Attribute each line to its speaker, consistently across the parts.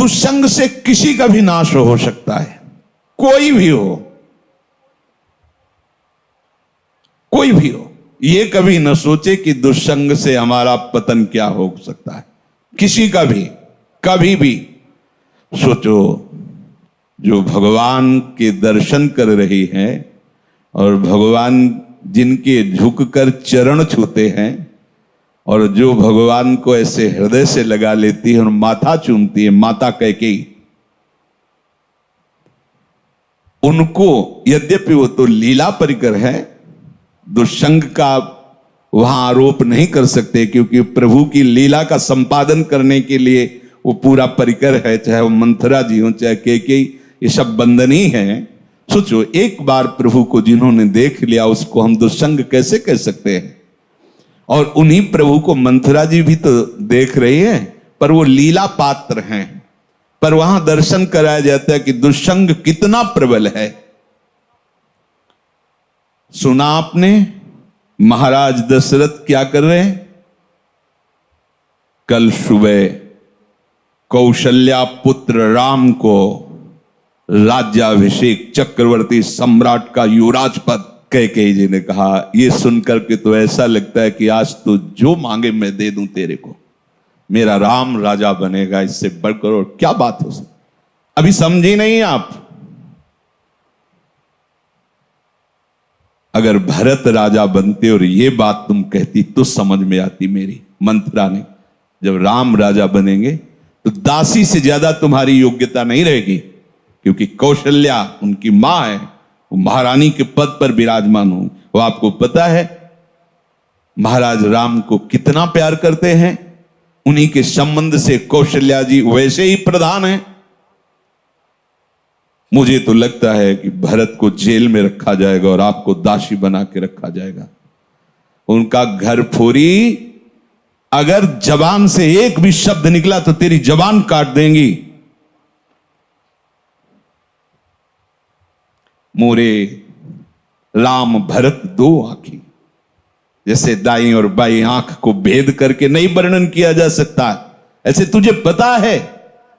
Speaker 1: दुष्संग से किसी का भी नाश हो सकता है, कोई भी हो, कोई भी हो। ये कभी न सोचे कि दुष्संग से हमारा पतन क्या हो सकता है, किसी का भी, कभी भी। सोचो, जो भगवान के दर्शन कर रही हैं और भगवान जिनके झुककर चरण छूते हैं और जो भगवान को ऐसे हृदय से लगा लेती है और माथा चूमती है, माता कैकेयी, उनको यद्यपि वो तो लीला परिकर है, दुष्संग का वहां आरोप नहीं कर सकते, क्योंकि प्रभु की लीला का संपादन करने के लिए वो पूरा परिकर है, चाहे वो मंथरा जी हो चाहे कैकेयी, ये सब बंदनी है। सोचो, एक बार प्रभु को जिन्होंने देख लिया उसको हम दुष्संग कैसे कह सकते हैं? और उन्हीं प्रभु को मंथरा जी भी तो देख रही है, पर वो लीला पात्र हैं। पर वहां दर्शन कराया जाता है कि दुष्संग कितना प्रबल है। सुना आपने महाराज दशरथ क्या कर रहे हैं? कल सुबह कौशल्या पुत्र राम को राज्याभिषेक, चक्रवर्ती सम्राट का युवराज पद, कैकेयी जी ने कहा। ये सुनकर के तो ऐसा लगता है कि आज तो जो मांगे मैं दे दूं तेरे को, मेरा राम राजा बनेगा, इससे बढ़कर और क्या बात हो सकती? अभी समझी नहीं आप? अगर भरत राजा बनते और ये बात तुम कहती तो समझ में आती मेरी मंथरा ने। जब राम राजा बनेंगे तो दासी से ज्यादा तुम्हारी योग्यता नहीं रहेगी, क्योंकि कौशल्या उनकी मां है, वो महारानी के पद पर विराजमान हूं। वो आपको पता है महाराज राम को कितना प्यार करते हैं, उन्हीं के संबंध से कौशल्या जी वैसे ही प्रधान हैं। मुझे तो लगता है कि भरत को जेल में रखा जाएगा और आपको दासी बना के रखा जाएगा। उनका घर फोरी, अगर जबान से एक भी शब्द निकला तो तेरी जबान काट देंगी। मोरे राम भरत दो आंखी, जैसे दाई और बाई आंख को भेद करके नहीं वर्णन किया जा सकता, ऐसे तुझे पता है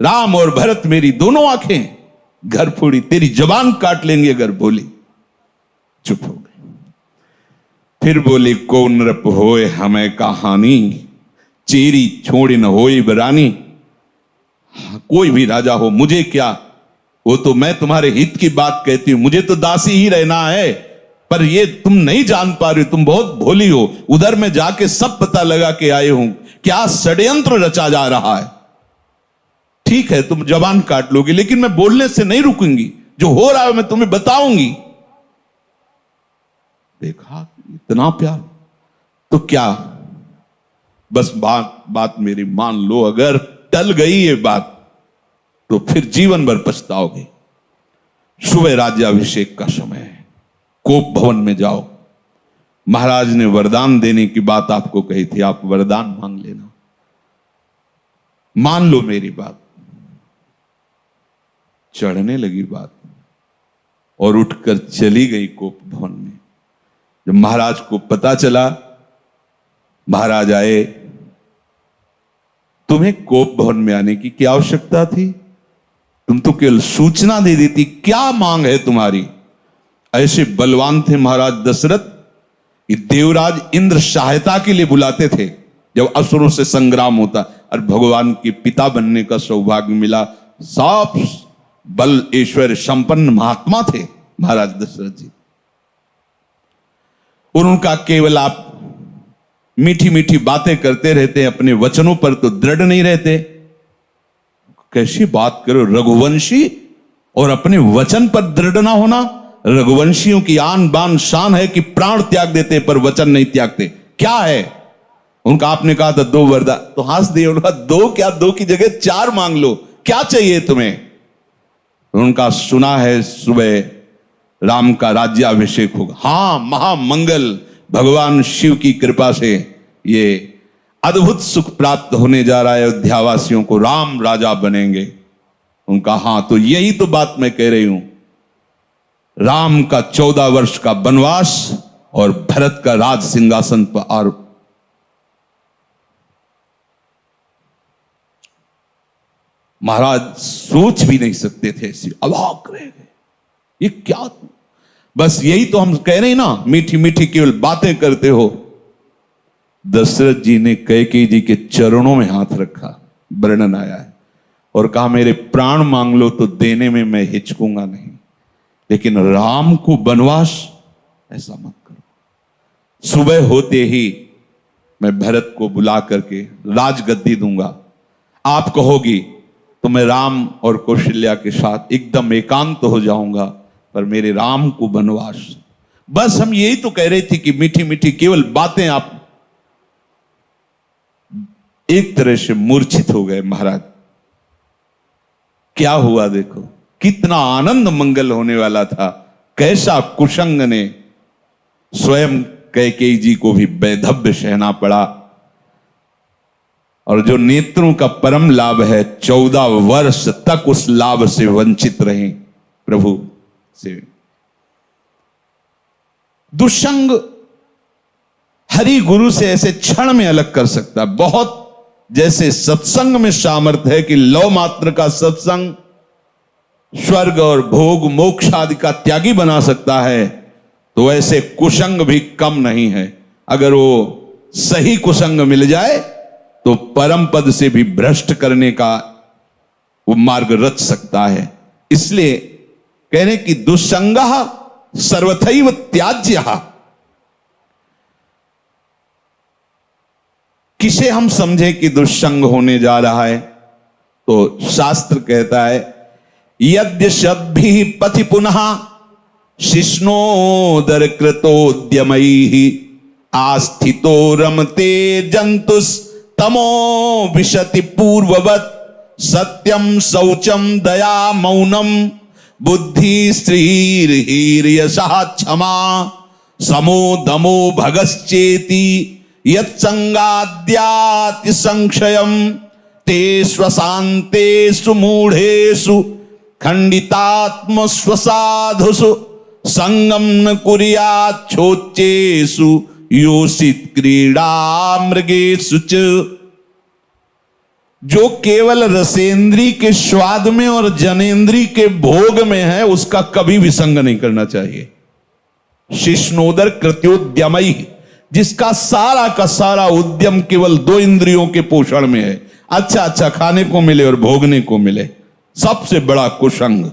Speaker 1: राम और भरत मेरी दोनों आंखें, घर फोड़ी तेरी जबान काट लेंगे अगर बोली। चुप हो गए। फिर बोली, को नृप होए हमें कहानी, चेरी छोड़ी न होए बरानी। कोई भी राजा हो, मुझे क्या, वो तो मैं तुम्हारे हित की बात कहती हूं, मुझे तो दासी ही रहना है। पर ये तुम नहीं जान पा रही हो, तुम बहुत भोली हो। उधर में जाके सब पता लगा के आए हूं, क्या षड्यंत्र रचा जा रहा है। ठीक है, तुम जबान काट लोगे, लेकिन मैं बोलने से नहीं रुकूंगी, जो हो रहा है मैं तुम्हें बताऊंगी। देखा, इतना प्यार, तो क्या बस बात मेरी मान लो। अगर टल गई ये बात तो फिर जीवन भर पछताओगे। सुबह राज्याभिषेक का समय है, कोप भवन में जाओ। महाराज ने वरदान देने की बात आपको कही थी, आप वरदान मांग लेना, मान लो मेरी बात। चढ़ने लगी बात और उठकर चली गई कोप भवन में। जब महाराज को पता चला, महाराज आए, तुम्हें कोप भवन में आने की क्या आवश्यकता थी? तुम तो केवल सूचना दे देती, क्या मांग है तुम्हारी? ऐसे बलवान थे महाराज दशरथ कि देवराज इंद्र सहायता के लिए बुलाते थे जब असुरों से संग्राम होता, और भगवान के पिता बनने का सौभाग्य मिला। सब बल ऐश्वर्य संपन्न महात्मा थे महाराज दशरथ जी, और उनका केवल आप मीठी मीठी बातें करते रहते हैं, अपने वचनों पर तो दृढ़ नहीं रहते। कैसी बात करो, रघुवंशी और अपने वचन पर दृढ़ ना होना। रघुवंशियों की आन बान शान है कि प्राण त्याग देते पर वचन नहीं त्यागते। क्या है उनका? आपने कहा था 2 वरदान, तो हंस दिए। उनका 2 क्या, 2 की जगह 4 मांग लो, क्या चाहिए तुम्हें? उनका सुना है सुबह राम का राज्याभिषेक होगा। हां, महामंगल, भगवान शिव की कृपा से ये अद्भुत सुख प्राप्त होने जा रहा है अयोध्यावासियों को, राम राजा बनेंगे। उनका हां, तो यही तो बात मैं कह रही हूं। राम का 14 वर्ष का वनवास और भरत का राज सिंहासन पर आरोप। महाराज सोच भी नहीं सकते थे, ऐसी अवाक रह गए, ये क्या। बस यही तो हम कह रहे हैं ना, मीठी मीठी केवल बातें करते हो। दशरथ जी ने कैकेयी जी के चरणों में हाथ रखा, वर्णन आया है, और कहा मेरे प्राण मांग लो तो देने में मैं हिचकूंगा नहीं, लेकिन राम को वनवास ऐसा मत करो। सुबह होते ही मैं भरत को बुला करके राजगद्दी दूंगा, आप कहोगी तो मैं राम और कौशल्या के साथ एकदम एकांत हो जाऊंगा, पर मेरे राम को वनवास। बस हम यही तो कह रहे थे कि मीठी मीठी केवल बातें। आप एक तरह से मूर्छित हो गए महाराज। क्या हुआ देखो, कितना आनंद मंगल होने वाला था, कैसा कुशंग ने स्वयं कैकेयी जी को भी वैधव्य सहना पड़ा। और जो नेत्रों का परम लाभ है, 14 वर्ष तक उस लाभ से वंचित रहे प्रभु से। दुष्संग हरि गुरु से ऐसे क्षण में अलग कर सकता है। बहुत जैसे सत्संग में सामर्थ्य है कि लौ मात्र का सत्संग स्वर्ग और भोग मोक्ष आदि का त्यागी बना सकता है, तो ऐसे कुसंग भी कम नहीं है। अगर वो सही कुसंग मिल जाए तो परम पद से भी भ्रष्ट करने का वो मार्ग रच सकता है। इसलिए कह रहे कि दुस्संगः सर्वथैव त्याज्यः। किसे हम समझे कि दुस्संग होने जा रहा है, तो शास्त्र कहता है यद्य शब्भिः पथि पुनः शिष्णोदर कृतोद्यमैः आस्थितो रमते जंतुस्तमो विशति पूर्ववत् सत्यम शौचम दया मौनम बुद्धि श्रीर्यशः क्षमा समो दमो भगश्चेति यत्संगाद्याति संक्षयम ते स्वशान्तेषु मूढ़ेषु खंडितात्म स्वसाधुषु संगम न कुर्यात् छोच्चेषु योषित क्रीड़ा मृगेषु च। जो केवल रसेंद्री के स्वाद में और जनेंद्री के भोग में है, उसका कभी भी संग नहीं करना चाहिए। शिष्णोदर कृत्योद्यमई, जिसका सारा का सारा उद्यम केवल 2 इंद्रियों के पोषण में है, अच्छा अच्छा खाने को मिले और भोगने को मिले, सबसे बड़ा कुसंग।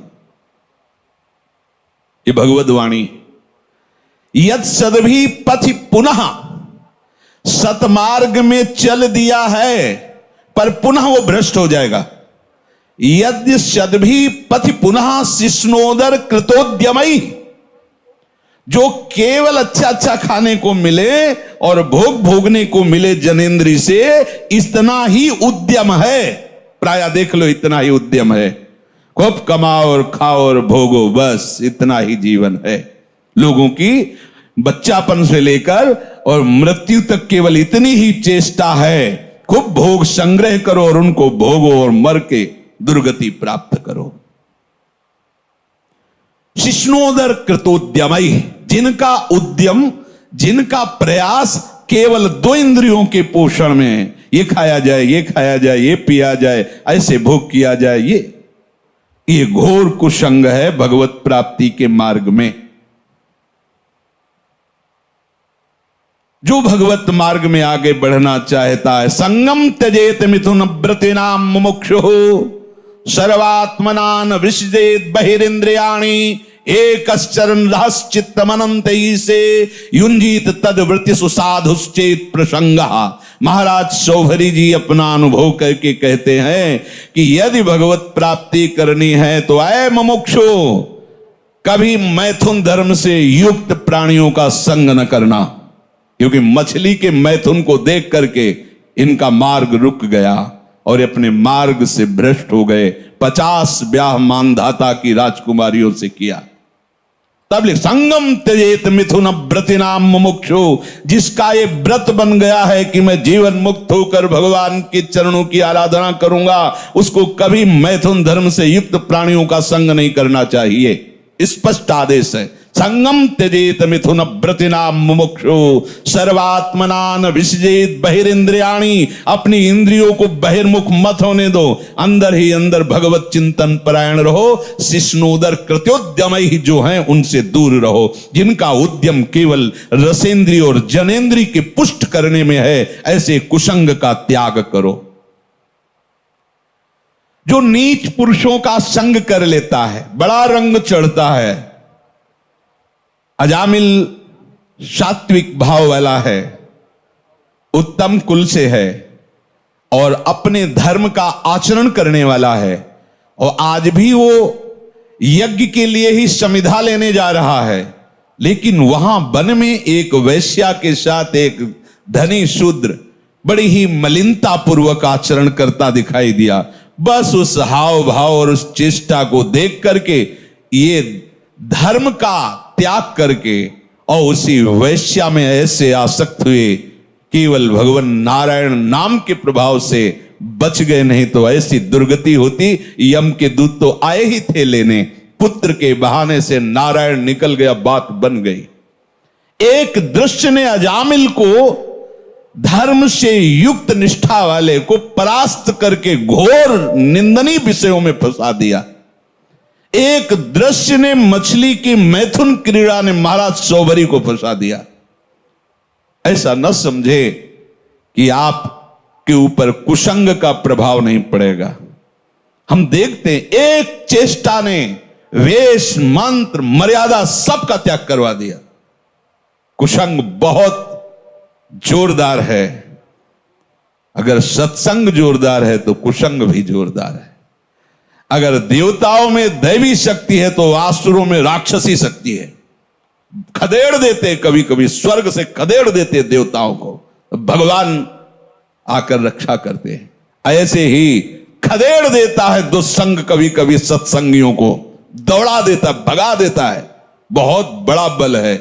Speaker 1: ये भगवद वाणी। यद सदभी पथि पुनः, सतमार्ग में चल दिया है पर पुनः वो भ्रष्ट हो जाएगा। यद्य सदभी पथि पुनः शिष्णोदर कृतोद्यमई, जो केवल अच्छा अच्छा खाने को मिले और भोग भोगने को मिले जनेंद्री से, इतना ही उद्यम है। प्राय देख लो, इतना ही उद्यम है। खूब कमाओ और खाओ और भोगो, बस इतना ही जीवन है लोगों की। बच्चापन से लेकर और मृत्यु तक केवल इतनी ही चेष्टा है, खूब भोग संग्रह करो और उनको भोगो और मर के दुर्गति प्राप्त करो। शिष्णोदर कृतोद्यमई, जिनका उद्यम, जिनका प्रयास केवल 2 इंद्रियों के पोषण में है, ये खाया जाए, ये खाया जाए, ये पिया जाए, ऐसे भोग किया जाए, ये घोर कुसंग है भगवत प्राप्ति के मार्ग में। जो भगवत मार्ग में आगे बढ़ना चाहता है, संगम त्यजेत मिथुन व्रतिनाम मुमुक्षुः सर्वात्मनान विसृजेत बहिरिंद्रियाणि एकश्चरण रहश्चित्तमनंतैः से युंजीत तद्वृत्तिषु साधुश्चेत प्रसंगः। महाराज शौभरी जी अपना अनुभव करके कहते हैं कि यदि भगवत प्राप्ति करनी है तो ऐ मुमुक्षु, कभी मैथुन धर्म से युक्त प्राणियों का संग न करना, क्योंकि मछली के मैथुन को देख करके इनका मार्ग रुक गया और अपने मार्ग से भ्रष्ट हो गए। 50 ब्याह मानधाता की राजकुमारियों से किया। तब लिख संगम त्यजेत मिथुन व्रतिनाम मुमुक्षु, जिसका ये व्रत बन गया है कि मैं जीवन मुक्त होकर भगवान के चरणों की आराधना करूंगा, उसको कभी मैथुन धर्म से युक्त प्राणियों का संग नहीं करना चाहिए। स्पष्ट आदेश है। संगम त्यजेत मिथुन व्रतिना मुमुक्षु सर्वात्मनान विसजेत बहिरिंद्रियाणी। अपनी इंद्रियों को बहिर्मुख मत होने दो, अंदर ही अंदर भगवत चिंतन परायण रहो। शिष्णोदर कृत्योद्यम ही जो हैं उनसे दूर रहो, जिनका उद्यम केवल रसेंद्रिय और जनेंद्रिय के पुष्ट करने में है, ऐसे कुसंग का त्याग करो। जो नीच पुरुषों का संग कर लेता है, बड़ा रंग चढ़ता है। अजामिल सात्विक भाव वाला है, उत्तम कुल से है और अपने धर्म का आचरण करने वाला है, और आज भी वो यज्ञ के लिए ही समिधा लेने जा रहा है, लेकिन वहां वन में एक वैश्या के साथ एक धनी शूद्र बड़ी ही मलिनता पूर्वक आचरण करता दिखाई दिया। बस उस हाव भाव और उस चेष्टा को देख करके ये धर्म का त्याग करके और उसी वैश्या में ऐसे आसक्त हुए, केवल भगवान नारायण नाम के प्रभाव से बच गए, नहीं तो ऐसी दुर्गति होती। यम के दूत तो आए ही थे लेने, पुत्र के बहाने से नारायण निकल गया, बात बन गई। एक दृश्य ने अजामिल को, धर्म से युक्त निष्ठा वाले को परास्त करके घोर निंदनीय विषयों में फंसा दिया। एक दृश्य ने, मछली की मैथुन क्रीड़ा ने महाराज सौभरी को फंसा दिया। ऐसा न समझे कि आप के ऊपर कुसंग का प्रभाव नहीं पड़ेगा। हम देखते हैं एक चेष्टा ने वेश मंत्र मर्यादा सबका त्याग करवा दिया। कुसंग बहुत जोरदार है। अगर सत्संग जोरदार है तो कुसंग भी जोरदार है। अगर देवताओं में दैवी शक्ति है तो आसुरों में राक्षसी शक्ति है। खदेड़ देते, कभी कभी स्वर्ग से खदेड़ देते देवताओं को, भगवान आकर रक्षा करते हैं। ऐसे ही खदेड़ देता है दुस्संग कभी कभी सत्संगियों को, दौड़ा देता, भगा देता है। बहुत बड़ा बल है।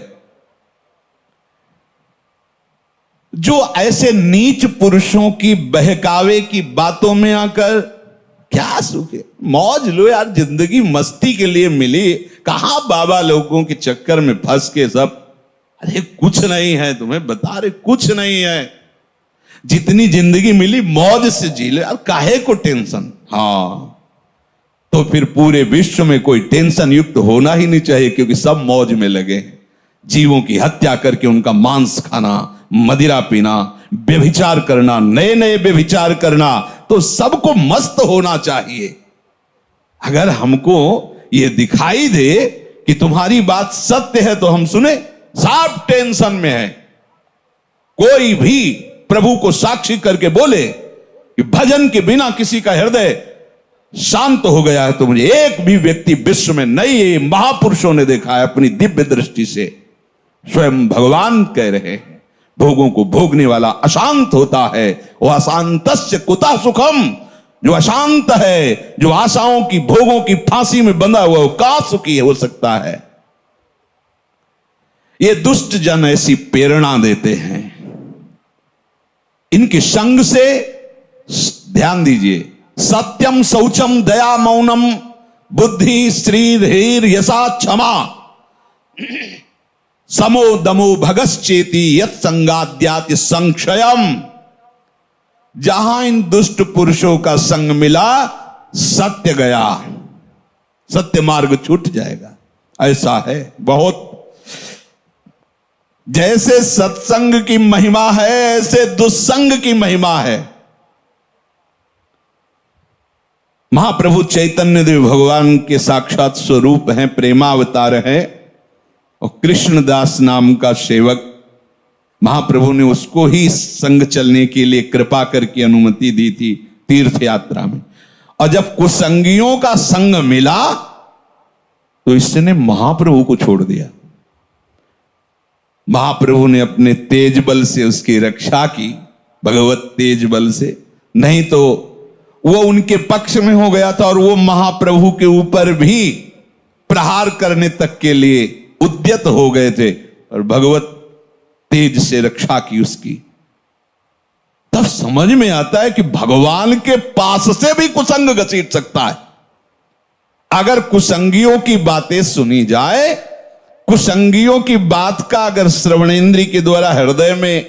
Speaker 1: जो ऐसे नीच पुरुषों की बहकावे की बातों में आकर क्या सुख है, मौज लो यार, जिंदगी मस्ती के लिए मिली। कहां बाबा लोगों के चक्कर में फंस के सब, अरे कुछ नहीं है, तुम्हें बता रहे कुछ नहीं है। जितनी जिंदगी मिली मौज से जी लो यार, काहे को टेंशन। हाँ, तो फिर पूरे विश्व में कोई टेंशन युक्त होना ही नहीं चाहिए, क्योंकि सब मौज में लगे। जीवों की हत्या करके उनका मांस खाना, मदिरा पीना, व्यभिचार करना, नए नए व्यभिचार करना, तो सबको मस्त होना चाहिए। अगर हमको ये दिखाई दे कि तुम्हारी बात सत्य है तो हम सुने, सब टेंशन में है। कोई भी प्रभु को साक्षी करके बोले कि भजन के बिना किसी का हृदय शांत हो गया है, तो मुझे एक भी व्यक्ति विश्व में नहीं है। महापुरुषों ने देखा है अपनी दिव्य दृष्टि से। स्वयं भगवान कह रहे हैं, भोगों को भोगने वाला अशांत होता है, वह अशांतस्य कुतः सुखम। जो अशांत है, जो आशाओं की भोगों की फांसी में बंधा हुआ, वो कहां सुखी हो सकता है। ये दुष्ट जन ऐसी प्रेरणा देते हैं। इनके संग से ध्यान दीजिए, सत्यम शौचम दया मौनम बुद्धि श्री धीर यशा क्षमा समो दमो भगश्चेति यत् संगाद्याति संक्षयम। जहां इन दुष्ट पुरुषों का संग मिला, सत्य गया, सत्य मार्ग छूट जाएगा। ऐसा है बहुत। जैसे सत्संग की महिमा है, ऐसे दुस्संग की महिमा है। महाप्रभु चैतन्य देव भगवान के साक्षात स्वरूप हैं, प्रेमावतार हैं, और कृष्णदास नाम का सेवक, महाप्रभु ने उसको ही संग चलने के लिए कृपा करके अनुमति दी थी तीर्थ यात्रा में। और जब कुसंगियों का संग मिला तो इसने महाप्रभु को छोड़ दिया। महाप्रभु ने अपने तेज बल से उसकी रक्षा की, भगवत तेज बल से, नहीं तो वो उनके पक्ष में हो गया था और वो महाप्रभु के ऊपर भी प्रहार करने तक के लिए उद्यत हो गए थे, और भगवत तेज से रक्षा की उसकी। तब समझ में आता है कि भगवान के पास से भी कुसंग घसीट सकता है। अगर कुसंगियों की बातें सुनी जाए कुसंगियों की बात का अगर श्रवणेंद्री के द्वारा हृदय में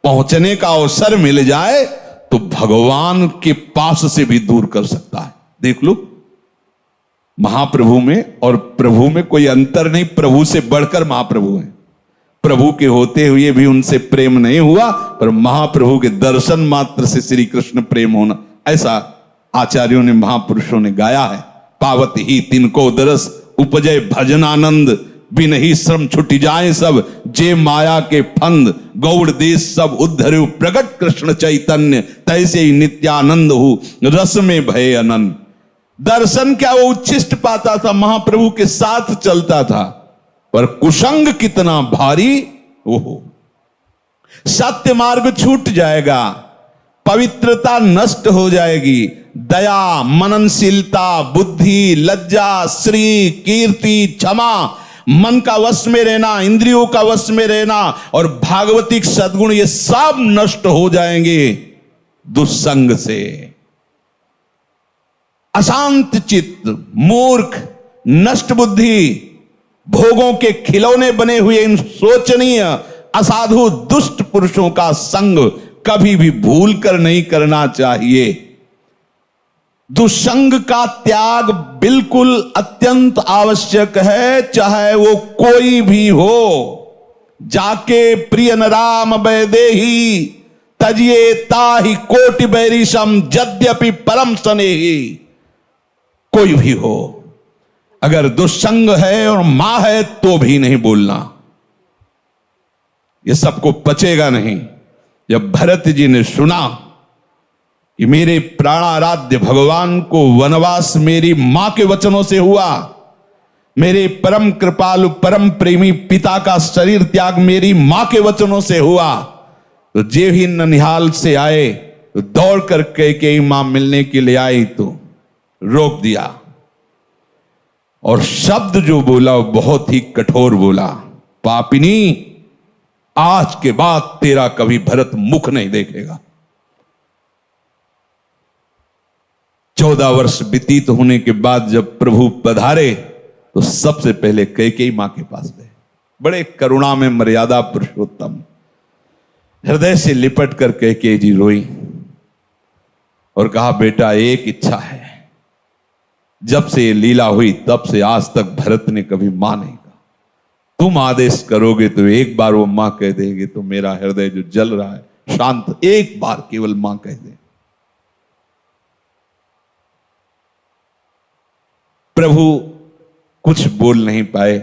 Speaker 1: पहुंचने का अवसर मिल जाए तो भगवान के पास से भी दूर कर सकता है। देख लो, महाप्रभु में और प्रभु में कोई अंतर नहीं, प्रभु से बढ़कर महाप्रभु हैं। प्रभु के होते हुए भी उनसे प्रेम नहीं हुआ, पर महाप्रभु के दर्शन मात्र से श्री कृष्ण प्रेम होना, ऐसा आचार्यों ने, महापुरुषों ने गाया है। पावत ही तिनको दरस उपजय भजन आनंद, बिन ही श्रम छुटी जाए सब, जे माया के फंद, गौड़ देश सब उद्धरु प्रगट कृष्ण चैतन्य, तैसे ही नित्यानंद हो रस में भय अनंत। दर्शन क्या वो उच्छिष्ट पाता था, महाप्रभु के साथ चलता था, पर कुसंग कितना भारी, ओहो, सत्य मार्ग छूट जाएगा, पवित्रता नष्ट हो जाएगी, दया, मननशीलता, बुद्धि, लज्जा, श्री, कीर्ति, क्षमा, मन का वश में रहना, इंद्रियों का वश में रहना और भागवतिक सद्गुण, ये सब नष्ट हो जाएंगे दुस्संग से। अशांत चित्त, मूर्ख, नष्ट बुद्धि, भोगों के खिलौने बने हुए इन शोचनीय असाधु दुष्ट पुरुषों का संग कभी भी भूल कर नहीं करना चाहिए। दुसंग का त्याग बिल्कुल अत्यंत आवश्यक है, चाहे वो कोई भी हो। जाके प्रिय न राम वैदेही, तजिए ताहि कोटि बैरिशम, यद्यपि परम स्नेही। कोई भी हो, अगर दुसंग है और मां है तो भी नहीं बोलना, ये सबको पचेगा नहीं। जब भरत जी ने सुना कि मेरे प्राणाराध्य भगवान को वनवास मेरी मां के वचनों से हुआ, मेरे परम कृपालु परम प्रेमी पिता का शरीर त्याग मेरी मां के वचनों से हुआ, तो जे ही ननिहाल से आए तो दौड़ कर कैकेयी मां मिलने के लिए आई तो रोक दिया, और शब्द जो बोला वो बहुत ही कठोर बोला, पापिनी, आज के बाद तेरा कभी भरत मुख नहीं देखेगा। 14 वर्ष व्यतीत होने के बाद जब प्रभु पधारे तो सबसे पहले कैकेयी मां के पास गए। बड़े करुणा में मर्यादा पुरुषोत्तम, हृदय से लिपट कर कैकेयी जी रोई और कहा, बेटा एक इच्छा है, जब से ये लीला हुई तब से आज तक भरत ने कभी मां नहीं कहा, तुम आदेश करोगे तो एक बार वो मां कह देंगे तो मेरा हृदय जो जल रहा है शांत, एक बार केवल मां कह दे। प्रभु कुछ बोल नहीं पाए,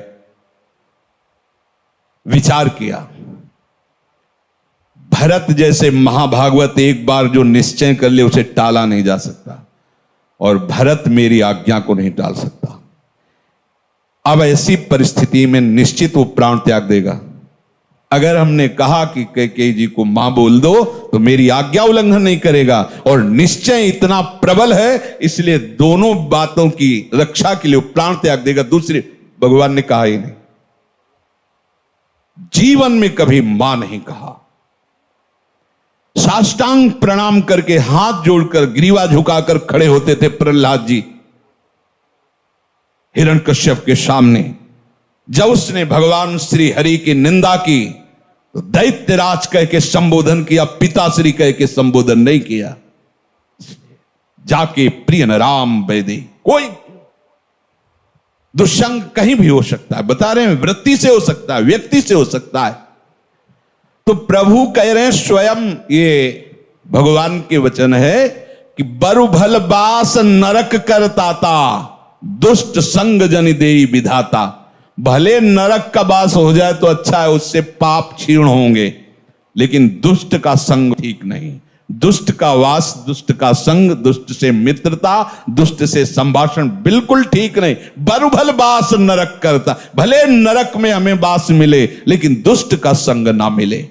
Speaker 1: विचार किया। भरत जैसे महाभागवत एक बार जो निश्चय कर ले उसे टाला नहीं जा सकता, और भरत मेरी आज्ञा को नहीं टाल सकता। अब ऐसी परिस्थिति में निश्चित वो प्राण त्याग देगा। अगर हमने कहा कि कैकेयी जी को मां बोल दो तो मेरी आज्ञा उल्लंघन नहीं करेगा, और निश्चय इतना प्रबल है इसलिए दोनों बातों की रक्षा के लिए प्राण त्याग देगा। दूसरे भगवान ने कहा ही नहीं, जीवन में कभी मां नहीं कहा। साष्टांग प्रणाम करके हाथ जोड़कर ग्रीवा झुकाकर खड़े होते थे प्रहलाद जी हिरण्यकश्यप के सामने। जब उसने भगवान श्री हरि की निंदा की तो दैत्यराज कह के संबोधन किया, पिताश्री कह के संबोधन नहीं किया। जाके प्रिय न राम वैदे, कोई दुष्संग कहीं भी हो सकता है, बता रहे हैं, वृत्ति से हो सकता है, व्यक्ति से हो सकता है। तो प्रभु कह रहे हैं, स्वयं ये भगवान के वचन है कि बरु भल बास नरक करताता, दुष्ट संग जन देई विधाता। भले नरक का वास हो जाए तो अच्छा है, उससे पाप क्षीण होंगे, लेकिन दुष्ट का संग ठीक नहीं। दुष्ट का वास, दुष्ट का संग, दुष्ट से मित्रता, दुष्ट से संभाषण बिल्कुल ठीक नहीं। बरुभल बास नरक करता, भले नरक में हमें वास मिले लेकिन दुष्ट का संग ना मिले।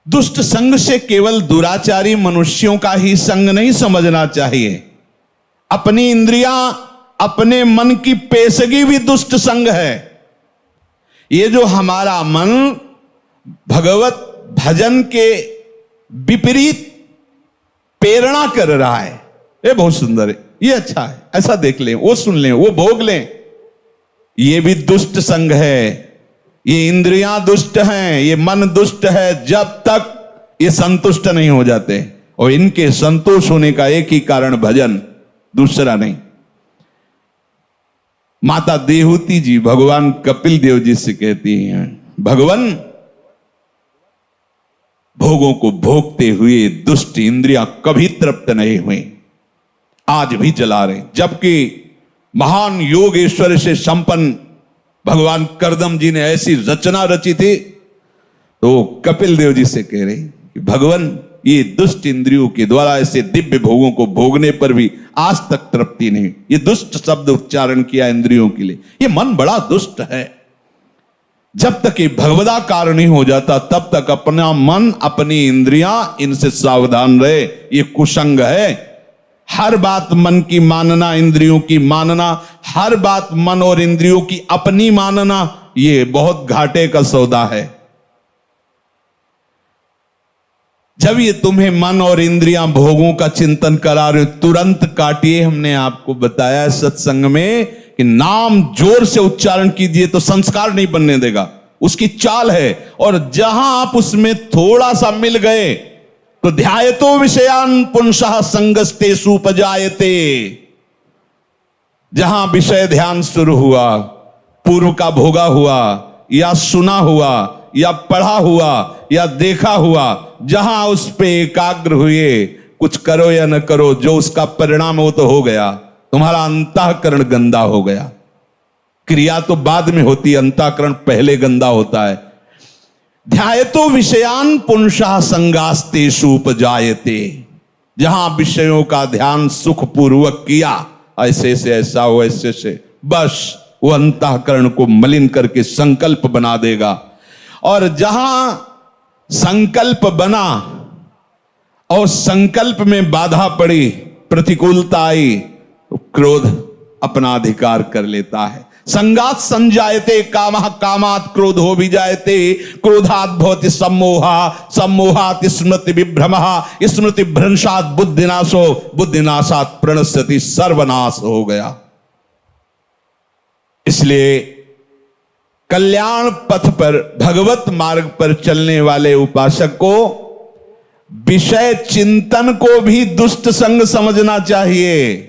Speaker 1: दुष्ट संग से केवल दुराचारी मनुष्यों का ही संग नहीं समझना चाहिए। अपनी इंद्रियां, अपने मन की पेशगी भी दुष्ट संग है। ये जो हमारा मन भगवत भजन के विपरीत प्रेरणा कर रहा है, ये बहुत सुंदर है, ये अच्छा है, ऐसा देख लें, वो सुन लें, वो भोग लें, ये भी दुष्ट संग है। ये इंद्रियां दुष्ट हैं, ये मन दुष्ट है, जब तक ये संतुष्ट नहीं हो जाते। और इनके संतोष होने का एक ही कारण भजन, दूसरा नहीं। माता देहूती जी भगवान कपिल देव जी से कहती हैं, भगवान भोगों को भोगते हुए दुष्ट इंद्रियां कभी तृप्त नहीं हुई, आज भी जला रहे। जबकि महान योगेश्वर से संपन्न भगवान करदम जी ने ऐसी रचना रची थी, तो कपिल देव जी से कह रहे कि भगवान ये दुष्ट इंद्रियों के द्वारा ऐसे दिव्य भोगों को भोगने पर भी आज तक तृप्ति नहीं। ये दुष्ट शब्द उच्चारण किया इंद्रियों के लिए। ये मन बड़ा दुष्ट है। जब तक ये भगवदाकार नहीं हो जाता तब तक अपना मन, अपनी इंद्रियां, इनसे सावधान रहे। ये कुसंग है। हर बात मन की मानना, इंद्रियों की मानना, हर बात मन और इंद्रियों की अपनी मानना, ये बहुत घाटे का सौदा है। जब ये तुम्हें मन और इंद्रियां भोगों का चिंतन करा रहे, तुरंत काटिए। हमने आपको बताया सत्संग में कि नाम जोर से उच्चारण कीजिए तो संस्कार नहीं बनने देगा, उसकी चाल है। और जहां आप उसमें थोड़ा सा मिल गए तो ध्यायतो विषयान पुंसः संगस्तेषु उपजायते। जहां विषय ध्यान शुरू हुआ, पूर्व का भोगा हुआ या सुना हुआ या पढ़ा हुआ या देखा हुआ, जहां उस पे एकाग्र हुए, कुछ करो या न करो, जो उसका परिणाम हो तो हो गया। तुम्हारा अंतःकरण गंदा हो गया। क्रिया तो बाद में होती, अंतःकरण पहले गंदा होता है। ध्यायतो विषयान पुंसः संगास्तेषु उपजायते। जहां विषयों का ध्यान सुखपूर्वक किया, ऐसे से ऐसा हो, ऐसे से, बस वो अंतःकरण को मलिन करके संकल्प बना देगा। और जहां संकल्प बना और संकल्प में बाधा पड़ी, प्रतिकूलता आई, तो क्रोध अपना अधिकार कर लेता है। संगात संजायते कामः, कामात् क्रोधो विजायते, क्रोधात् भवति सम्मोहा, सम्मोहात् स्मृति विभ्रमः, स्मृति भ्रंशात् बुद्धिनाशो, बुद्धिनाशात् प्रणश्यति, सर्वनाश हो गया। इसलिए कल्याण पथ पर, भगवत मार्ग पर चलने वाले उपासक को विषय चिंतन को भी दुष्ट संग समझना चाहिए।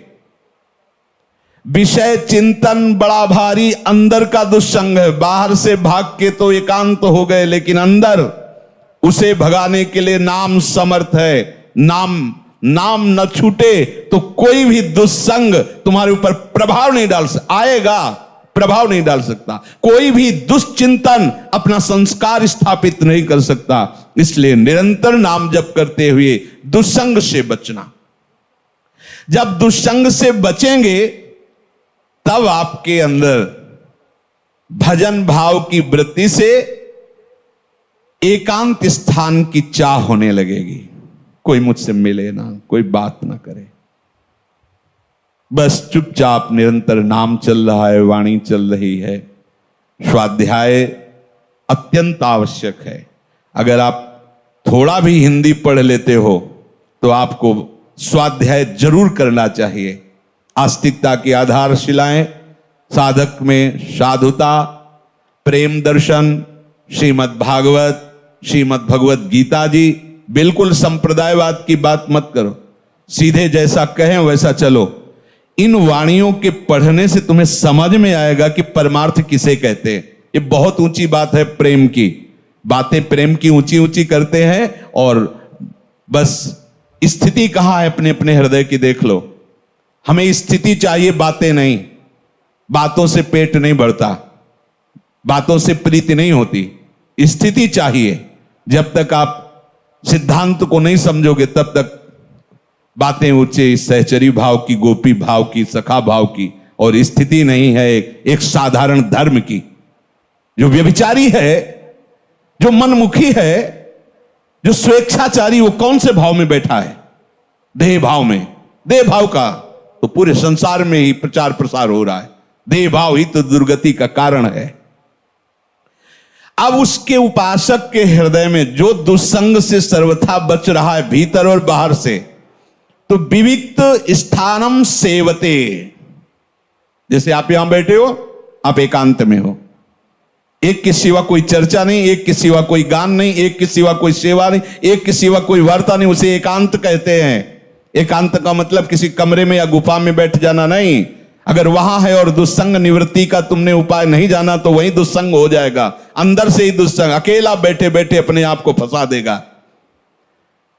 Speaker 1: विषय चिंतन बड़ा भारी अंदर का दुष्संग है। बाहर से भाग के तो एकांत हो गए, लेकिन अंदर उसे भगाने के लिए नाम समर्थ है। नाम न छूटे तो कोई भी दुष्संग तुम्हारे ऊपर प्रभाव नहीं डाल सकता, आएगा, प्रभाव नहीं डाल सकता। कोई भी दुष्चिंतन अपना संस्कार स्थापित नहीं कर सकता। इसलिए निरंतर नाम जप करते हुए दुष्संग से बचना। जब दुष्संग से बचेंगे तब आपके अंदर भजन भाव की वृत्ति से एकांत स्थान की चाह होने लगेगी। कोई मुझसे मिले ना, कोई बात ना करे, बस चुपचाप निरंतर नाम चल रहा है, वाणी चल रही है। स्वाध्याय अत्यंत आवश्यक है। अगर आप थोड़ा भी हिंदी पढ़ लेते हो तो आपको स्वाध्याय जरूर करना चाहिए। आस्तिकता की आधारशिलाएं, साधक में साधुता, प्रेम दर्शन, श्रीमद् भागवत, श्रीमद् भगवत गीता जी। बिल्कुल संप्रदायवाद की बात मत करो, सीधे जैसा कहें वैसा चलो। इन वाणियों के पढ़ने से तुम्हें समझ में आएगा कि परमार्थ किसे कहते हैं। ये बहुत ऊंची बात है, प्रेम की बातें, प्रेम की ऊंची ऊंची करते हैं, और बस स्थिति कहां है अपने अपने हृदय की देख लो। हमें स्थिति चाहिए, बातें नहीं। बातों से पेट नहीं भरता, बातों से प्रीति नहीं होती, स्थिति चाहिए। जब तक आप सिद्धांत को नहीं समझोगे तब तक बातें ऊंचे सहचरी भाव की, गोपी भाव की, सखा भाव की, और स्थिति नहीं है एक साधारण धर्म की। जो व्यभिचारी है, जो मनमुखी है, जो स्वेच्छाचारी, वो कौन से भाव में बैठा है? देह भाव में। देह भाव का तो पूरे संसार में ही प्रचार प्रसार हो रहा है। देह भाव ही तो दुर्गति का कारण है। अब उसके उपासक के हृदय में जो दुस्संग से सर्वथा बच रहा है, भीतर और बाहर से, तो विविक्त स्थानम सेवते। जैसे आप यहां बैठे हो, आप एकांत में हो। एक के सिवा कोई चर्चा नहीं, एक के सिवा कोई गान नहीं, एक के सिवा कोई सेवा नहीं, एक के सिवा कोई वार्ता नहीं, उसे एकांत कहते हैं। एकांत का मतलब किसी कमरे में या गुफा में बैठ जाना नहीं। अगर वहां है और दुस्संग निवृत्ति का तुमने उपाय नहीं जाना तो वही दुस्संग हो जाएगा, अंदर से ही दुस्संग, अकेला बैठे बैठे अपने आप को फंसा देगा।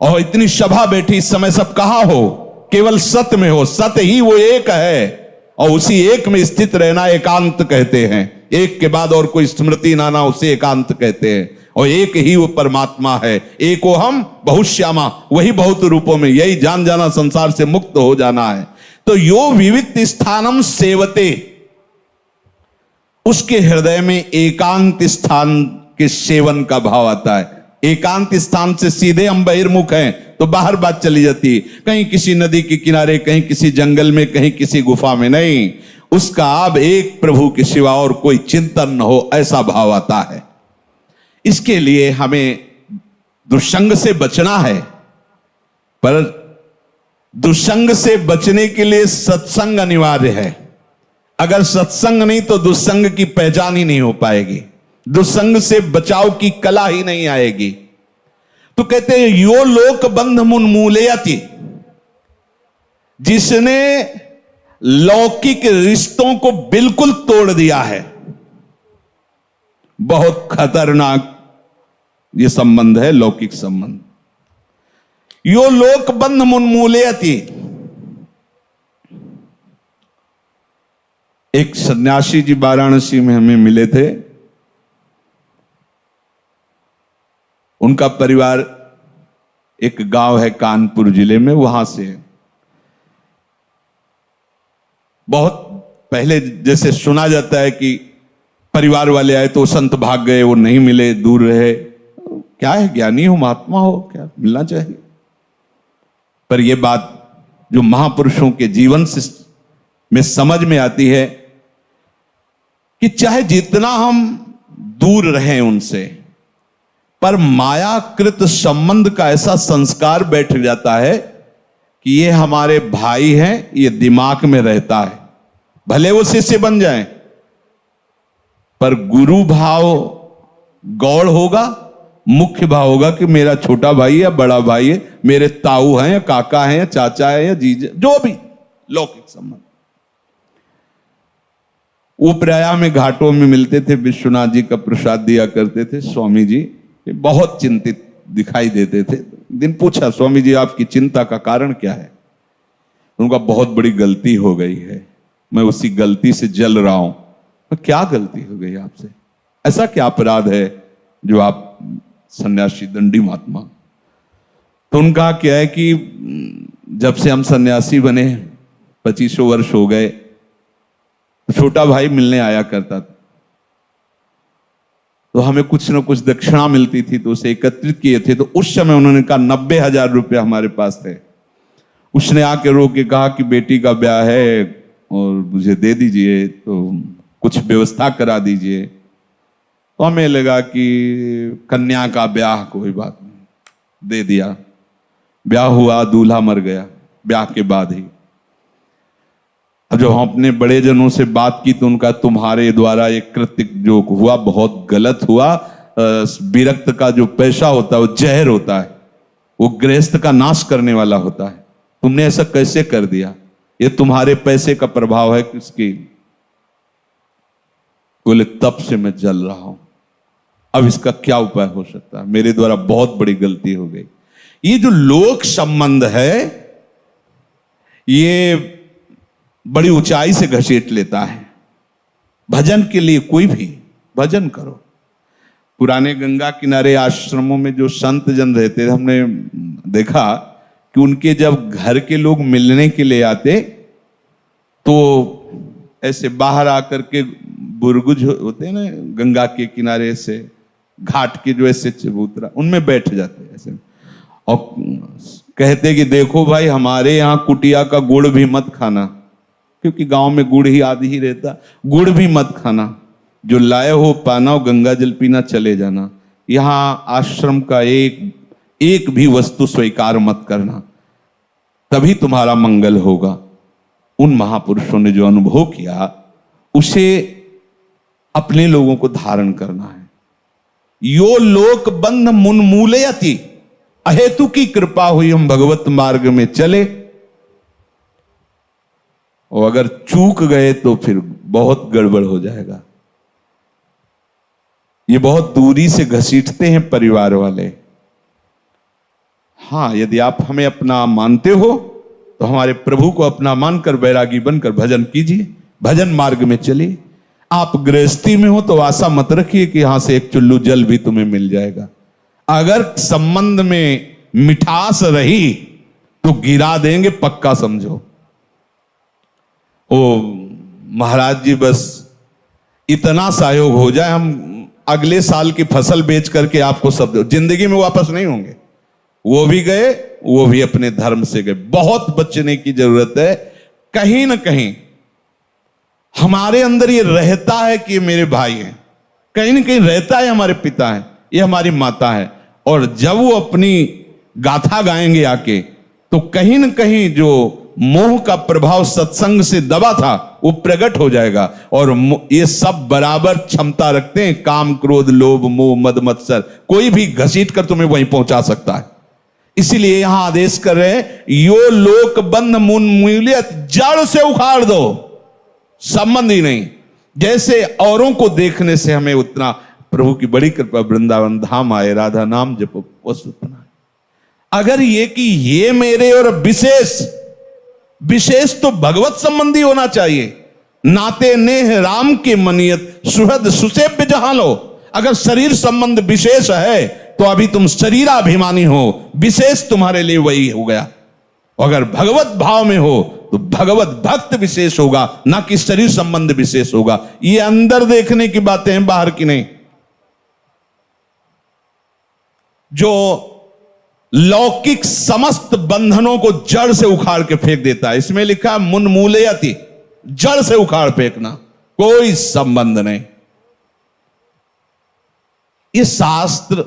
Speaker 1: और इतनी सभा बैठी, इस समय सब कहां हो? केवल सत्य में हो। सत्य ही वो एक है और उसी एक में स्थित रहना एकांत कहते हैं। एक के बाद और कोई स्मृति ना ना, उसे एकांत कहते हैं। और एक ही वो परमात्मा है। एको हम बहुश्यामा, वही बहुत रूपों में, यही जान जाना, संसार से मुक्त हो जाना है। तो यो विविक्त स्थानम सेवते, उसके हृदय में एकांत स्थान के सेवन का भाव आता है। एकांत स्थान से सीधे हम बहिर्मुख हैं तो बाहर बात चली जाती है, कहीं किसी नदी के किनारे, कहीं किसी जंगल में, कहीं किसी गुफा में नहीं। उसका अब एक प्रभु के सिवा और कोई चिंतन न हो, ऐसा भाव आता है। इसके लिए हमें दुष्संग से बचना है, पर दुष्संग से बचने के लिए सत्संग अनिवार्य है। अगर सत्संग नहीं तो दुष्संग की पहचान ही नहीं हो पाएगी, दुष्संग से बचाव की कला ही नहीं आएगी। तो कहते हैं यो लोक बंध मुन्मूलयति, जिसने लौकिक रिश्तों को बिल्कुल तोड़ दिया है। बहुत खतरनाक ये संबंध है, लौकिक संबंध। यो लोक बंध मुन्मूलयति। एक सन्यासी जी वाराणसी में हमें मिले थे। उनका परिवार एक गांव है कानपुर जिले में, वहां से बहुत पहले जैसे सुना जाता है कि परिवार वाले आए तो संत भाग गए, वो नहीं मिले, दूर रहे। क्या है, ज्ञानी हो, महात्मा हो, क्या मिलना चाहिए। पर यह बात जो महापुरुषों के जीवन से में समझ में आती है कि चाहे जितना हम दूर रहें उनसे, पर मायाकृत संबंध का ऐसा संस्कार बैठ जाता है कि ये हमारे भाई हैं, ये दिमाग में रहता है। भले वो शिष्य बन जाएं, पर गुरु भाव गौड़ होगा, मुख्य भाव होगा कि मेरा छोटा भाई है या बड़ा भाई है, मेरे ताऊ हैं या काका हैं या चाचा है या जीजा, जो भी लौकिक संबंध। वो प्रायः में घाटों में मिलते थे, विश्वनाथ जी का प्रसाद दिया करते थे। स्वामी जी बहुत चिंतित दिखाई देते थे। दिन पूछा, स्वामी जी आपकी चिंता का कारण क्या है? उनका बहुत बड़ी गलती हो गई है, मैं उसी गलती से जल रहा हूं। तो क्या गलती हो गई आपसे? ऐसा क्या अपराध है जो आप सन्यासी दंडी महात्मा? तो उनका क्या है कि जब से हम सन्यासी बने 25 वर्ष हो गए, छोटा भाई मिलने आया करता था, तो हमें कुछ न कुछ दक्षिणा मिलती थी, तो उसे एकत्रित किए थे। तो उस समय उन्होंने कहा 90,000 रुपया हमारे पास थे। उसने आके रो के कहा कि बेटी का ब्याह है और मुझे दे दीजिए, तो कुछ व्यवस्था करा दीजिए। तो हमें लगा कि कन्या का ब्याह, कोई बात नहीं, दे दिया। ब्याह हुआ, दूल्हा मर गया ब्याह के बाद ही। अब जब हम अपने बड़े जनों से बात की तो उनका तुम्हारे द्वारा एक कृत्य जो हुआ बहुत गलत हुआ। विरक्त का जो पैसा होता है वो जहर होता है, वो गृहस्थ का नाश करने वाला होता है। तुमने ऐसा कैसे कर दिया? ये तुम्हारे पैसे का प्रभाव है किसकी? बोले तब से मैं जल रहा हूं, अब इसका क्या उपाय हो सकता है? मेरे द्वारा बहुत बड़ी गलती हो गई। ये जो लोक संबंध है ये बड़ी ऊंचाई से घसीट लेता है। भजन के लिए कोई भी भजन करो। पुराने गंगा किनारे आश्रमों में जो संत जन रहते थे, हमने देखा कि उनके जब घर के लोग मिलने के लिए आते तो ऐसे बाहर आकर के बुरगुज होते हैं ना, गंगा के किनारे से घाट के जो ऐसे चबूतरा, उनमें बैठ जाते ऐसे और कहते कि देखो भाई, हमारे यहाँ कुटिया का गुड़ भी मत खाना, क्योंकि गांव में गुड़ ही आदि ही रहता। गुड़ भी मत खाना, जो लाए हो पाना और गंगा जल पीना, चले जाना। यहां आश्रम का एक भी वस्तु स्वीकार मत करना, तभी तुम्हारा मंगल होगा। उन महापुरुषों ने जो अनुभव किया उसे अपने लोगों को धारण करना है। यो लोक बंध मुन्मूलयति, अहेतु की कृपा हुई हम भगवत मार्ग में चले, और अगर चूक गए तो फिर बहुत गड़बड़ हो जाएगा। ये बहुत दूरी से घसीटते हैं परिवार वाले। हाँ, यदि आप हमें अपना मानते हो तो हमारे प्रभु को अपना मानकर बैरागी बनकर भजन कीजिए, भजन मार्ग में चलिए। आप गृहस्थी में हो तो आशा मत रखिए कि यहां से एक चुल्लू जल भी तुम्हें मिल जाएगा। अगर संबंध में मिठास रही तो गिरा देंगे, पक्का समझो। ओ महाराज जी, बस इतना सहयोग हो जाए, हम अगले साल की फसल बेच करके आपको सब दो। जिंदगी में वापस नहीं होंगे। वो भी गए, वो भी अपने धर्म से गए। बहुत बचने की जरूरत है। कहीं ना कहीं हमारे अंदर ये रहता है कि ये मेरे भाई हैं, कहीं ना कहीं रहता है हमारे पिता हैं, ये हमारी माता है। और जब वो अपनी गाथा गाएंगे आके, तो कहीं ना कहीं जो मोह का प्रभाव सत्संग से दबा था वो प्रकट हो जाएगा। और ये सब बराबर क्षमता रखते हैं, काम क्रोध लोभ मोह मद मत्सर, कोई भी घसीट कर तुम्हें वहीं पहुंचा सकता है। इसीलिए यहां आदेश कर रहे हैं, यो लोक बंध मुन्मूलयत, जड़ से उखाड़ दो, संबंध ही नहीं। जैसे औरों को देखने से हमें उतना, प्रभु की बड़ी कृपा, वृंदावन धाम आए, राधा नाम जपो बस उतना। अगर ये कि ये मेरे, और विशेष तो भगवत संबंधी होना चाहिए। नाते नेह राम के मनियत, सुहृद सुसेव्य जहां लो। अगर शरीर संबंध विशेष है तो अभी तुम शरीराभिमानी हो, विशेष तुम्हारे लिए वही हो गया। अगर भगवत भाव में हो तो भगवत भक्त विशेष होगा, ना कि शरीर संबंध विशेष होगा। ये अंदर देखने की बातें हैं, बाहर की नहीं। जो लौकिक समस्त बंधनों को जड़ से उखाड़ के फेंक देता है, इसमें लिखा है मुन्मूलयति, जड़ से उखाड़ फेंकना, कोई संबंध नहीं। ये शास्त्र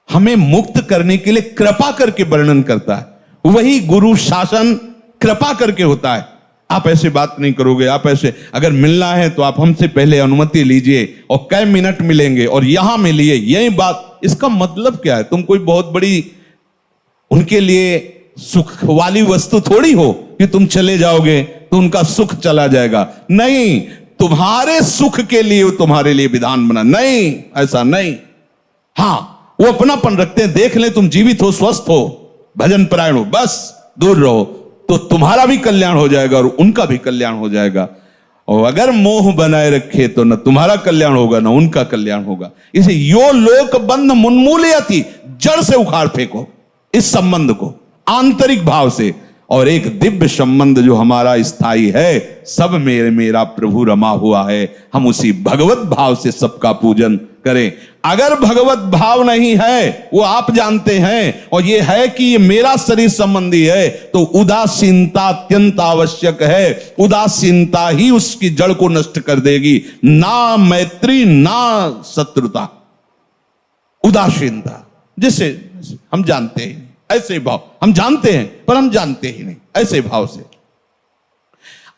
Speaker 1: हमें मुक्त करने के लिए कृपा करके वर्णन करता है। वही गुरु शासन कृपा करके होता है। आप ऐसे बात नहीं करोगे, आप ऐसे, अगर मिलना है तो आप हमसे पहले अनुमति लीजिए, और कई मिनट मिलेंगे और यहां मिलिए, यही बात। इसका मतलब क्या है? तुम कोई बहुत बड़ी उनके लिए सुख वाली वस्तु थोड़ी हो कि तुम चले जाओगे तो उनका सुख चला जाएगा। नहीं, तुम्हारे सुख के लिए तुम्हारे लिए विधान बना, नहीं, ऐसा नहीं। हां, वो अपनापन रखते हैं, देख ले तुम जीवित हो, स्वस्थ हो, भजन परायण हो, बस दूर रहो, तो तुम्हारा भी कल्याण हो जाएगा और उनका भी कल्याण हो जाएगा। और अगर मोह बनाए रखे तो न तुम्हारा कल्याण होगा न उनका कल्याण होगा। इसे यो लोक बंध मुन्मूलयति, जड़ से उखाड़ फेंको इस संबंध को, आंतरिक भाव से। और एक दिव्य संबंध जो हमारा स्थायी है, सब मेरे मेरा प्रभु रमा हुआ है, हम उसी भगवत भाव से सबका पूजन करें। अगर भगवत भाव नहीं है, वो आप जानते हैं, और ये है कि ये मेरा शरीर संबंधी है, तो उदासीनता अत्यंत आवश्यक है। उदासीनता ही उसकी जड़ को नष्ट कर देगी, ना मैत्री ना शत्रुता। उदासीनता, जिसे हम जानते हैं, ऐसे भाव हम जानते हैं पर हम जानते ही नहीं, ऐसे भाव से।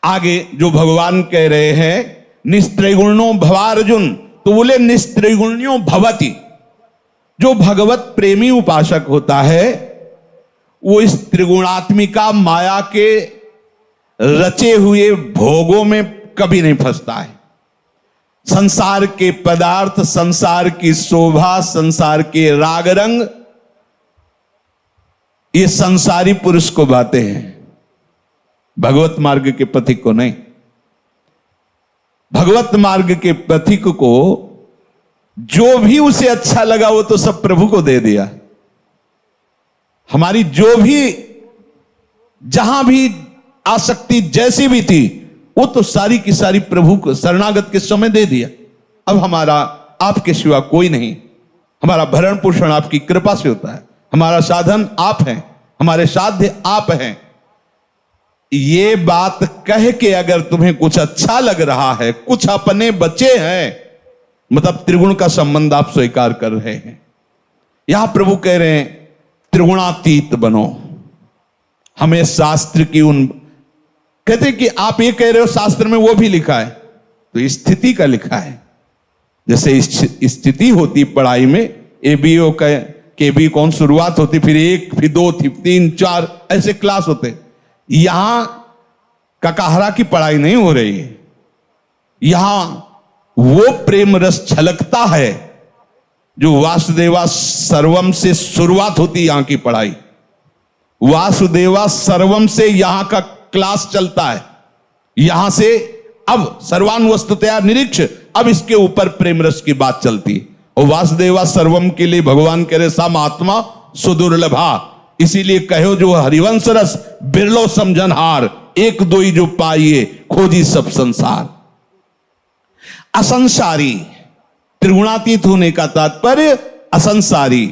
Speaker 1: आगे जो भगवान कह रहे हैं, निस्त्रिगुणो भवार्जुन, तो बोले निस्त्रिगुण्यो भवति। जो भगवत प्रेमी उपासक होता है वो इस त्रिगुणात्मिका माया के रचे हुए भोगों में कभी नहीं फंसता है। संसार के पदार्थ, संसार की शोभा, संसार के राग रंग, ये संसारी पुरुष को बातें हैं, भगवत मार्ग के पथिक को नहीं। भगवत मार्ग के पथिक को जो भी उसे अच्छा लगा वो तो सब प्रभु को दे दिया। हमारी जो भी जहां भी आसक्ति जैसी भी थी, वो तो सारी की सारी प्रभु को शरणागत के समय दे दिया। अब हमारा आपके सिवा कोई नहीं, हमारा भरण पोषण आपकी कृपा से होता है, हमारा साधन आप हैं, हमारे साध्य आप हैं। ये बात कह के अगर तुम्हें कुछ अच्छा लग रहा है, कुछ अपने बचे हैं, मतलब त्रिगुण का संबंध आप स्वीकार कर रहे हैं। यहां प्रभु कह रहे हैं त्रिगुणातीत बनो। हमें शास्त्र की उन कहते कि आप ये कह रहे हो शास्त्र में वो भी लिखा है, तो स्थिति का लिखा है। जैसे स्थिति होती पढ़ाई में, ABO का KB कौन शुरुआत होती, फिर 1, फिर 2, फिर 3, 4 ऐसे क्लास होते। यहां ककाहरा की पढ़ाई नहीं हो रही है। यहां वो प्रेम रस छलकता है जो वासुदेवा सर्वम से शुरुआत होती। यहां की पढ़ाई वासुदेवा सर्वम से यहां का क्लास चलता है। यहां से अब सर्वानुवस्तुतया निरीक्ष, अब इसके ऊपर प्रेम रस की बात चलती है। और वासुदेवा सर्वम के लिए भगवान कह रहे सम आत्मा सुदुर्लभा, इसीलिए कहो जो हरिवंश रस बिरलो समझनहार, एक दो ही जो पाइए खोजी सब संसार। असंसारी, त्रिगुणातीत होने का तात्पर्य असंसारी।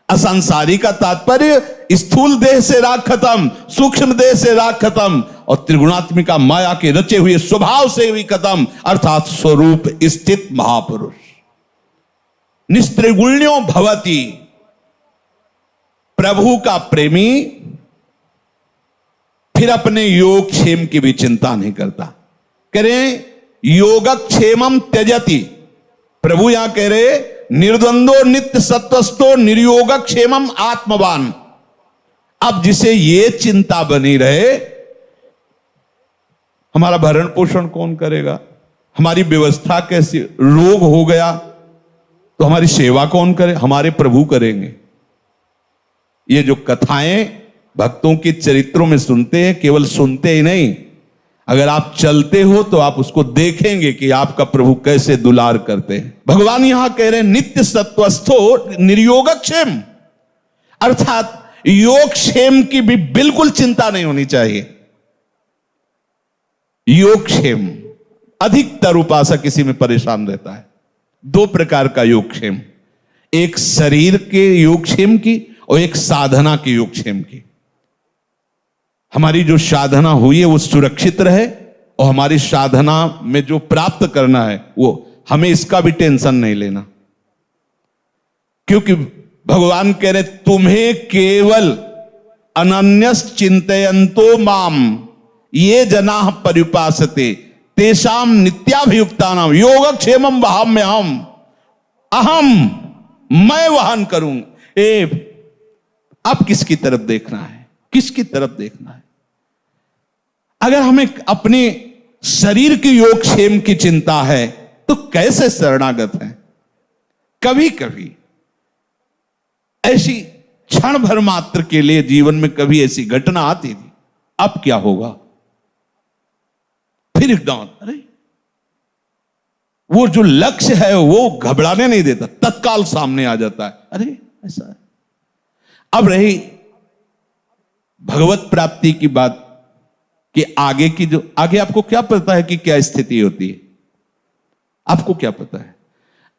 Speaker 1: असंसारी का तात्पर्य स्थूल देह से राग खत्म, सूक्ष्म देह से राग खत्म, और त्रिगुणात्मिका माया के रचे हुए स्वभाव से भी खत्म, अर्थात स्वरूप स्थित महापुरुष। निस्त्रिगुण्यो भवति, प्रभु का प्रेमी फिर अपने योग क्षेम की भी चिंता नहीं करता। कह रहे योगक्षेमम त्यजति, प्रभु यहां कह रहे निर्द्वंदो नित्य सत्वस्थो निर्योगक्षेमम आत्मवान। अब जिसे ये चिंता बनी रहे हमारा भरण पोषण कौन करेगा, हमारी व्यवस्था कैसी, रोग हो गया तो हमारी सेवा कौन करे, हमारे प्रभु करेंगे। ये जो कथाएं भक्तों के चरित्रों में सुनते हैं, केवल सुनते ही नहीं, अगर आप चलते हो तो आप उसको देखेंगे कि आपका प्रभु कैसे दुलार करते हैं। भगवान यहां कह रहे हैं नित्य सत्वस्थो निर्योगक्षेम, अर्थात योगक्षेम की भी बिल्कुल चिंता नहीं होनी चाहिए। योगक्षेम, अधिकतर उपासक इसी में परेशान रहता है। दो प्रकार का योगक्षेम, एक शरीर के योगक्षेम की और एक साधना के योगक्षेम की। हमारी जो साधना हुई है वो सुरक्षित रहे, और हमारी साधना में जो प्राप्त करना है वो हमें इसका भी टेंशन नहीं लेना, क्योंकि भगवान कह रहे तुम्हें केवल अनन्यस चिंतयन्तो माम ये जना परिपासते तेषाम नित्याभियुक्तानाम योगक्षेमम वहाम्यहम, अहम मैं वहन करूंगा। अब किसकी तरफ देखना है, किसकी तरफ देखना है? अगर हमें अपने शरीर की योगक्षेम की चिंता है तो कैसे शरणागत है? कभी कभी ऐसी क्षण भर मात्र के लिए जीवन में कभी ऐसी घटना आती थी, अब क्या होगा? फिर एकदम अरे वो जो लक्ष्य है वो घबराने नहीं देता, तत्काल सामने आ जाता है, अरे ऐसा है। अब रही भगवत प्राप्ति की बात कि आगे की जो आगे आपको क्या पता है कि क्या स्थिति होती है? आपको क्या पता है?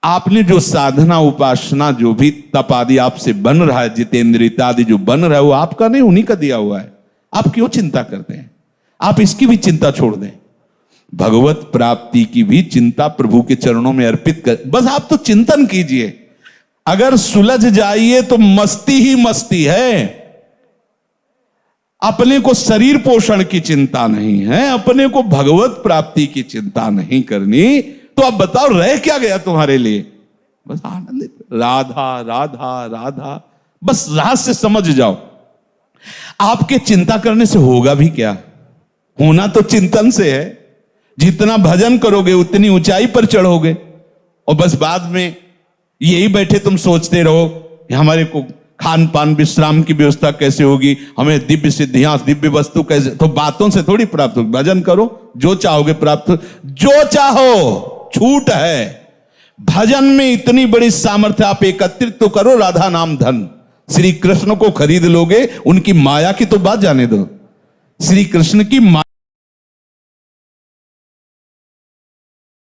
Speaker 1: आपने जो साधना उपासना जो भी तप आदि आपसे बन रहा है, जितेंद्रियता आदि जो बन रहा है वो आपका नहीं, उन्हीं का दिया हुआ है। आप क्यों चिंता करते हैं? आप इसकी भी चिंता छोड़ दें। भगवत प्राप्ति की भी चिंता प्रभु के चरणों में अर्पित कर, बस आप तो चिंतन कीजिए। अगर सुलझ जाइए तो मस्ती ही मस्ती है। अपने को शरीर पोषण की चिंता नहीं है, अपने को भगवत प्राप्ति की चिंता नहीं करनी, तो अब बताओ रह क्या गया तुम्हारे लिए? बस आनंदित, राधा राधा राधा, बस रहस्य समझ जाओ। आपके चिंता करने से होगा भी क्या? होना तो चिंतन से है। जितना भजन करोगे उतनी ऊंचाई पर चढ़ोगे, और बस बाद में यही बैठे तुम सोचते रहो हमारे को खान पान विश्राम की व्यवस्था कैसे होगी, हमें दिव्य सिद्धियां दिव्य वस्तु कैसे, तो बातों से थोड़ी प्राप्त होगी। भजन करो, जो चाहोगे प्राप्त, जो चाहो छूट है। भजन में इतनी बड़ी सामर्थ्य, आप एकत्रित तो करो राधा नाम धन। श्री कृष्ण को खरीद लोगे, उनकी माया की तो बात जाने दो। श्री कृष्ण की माया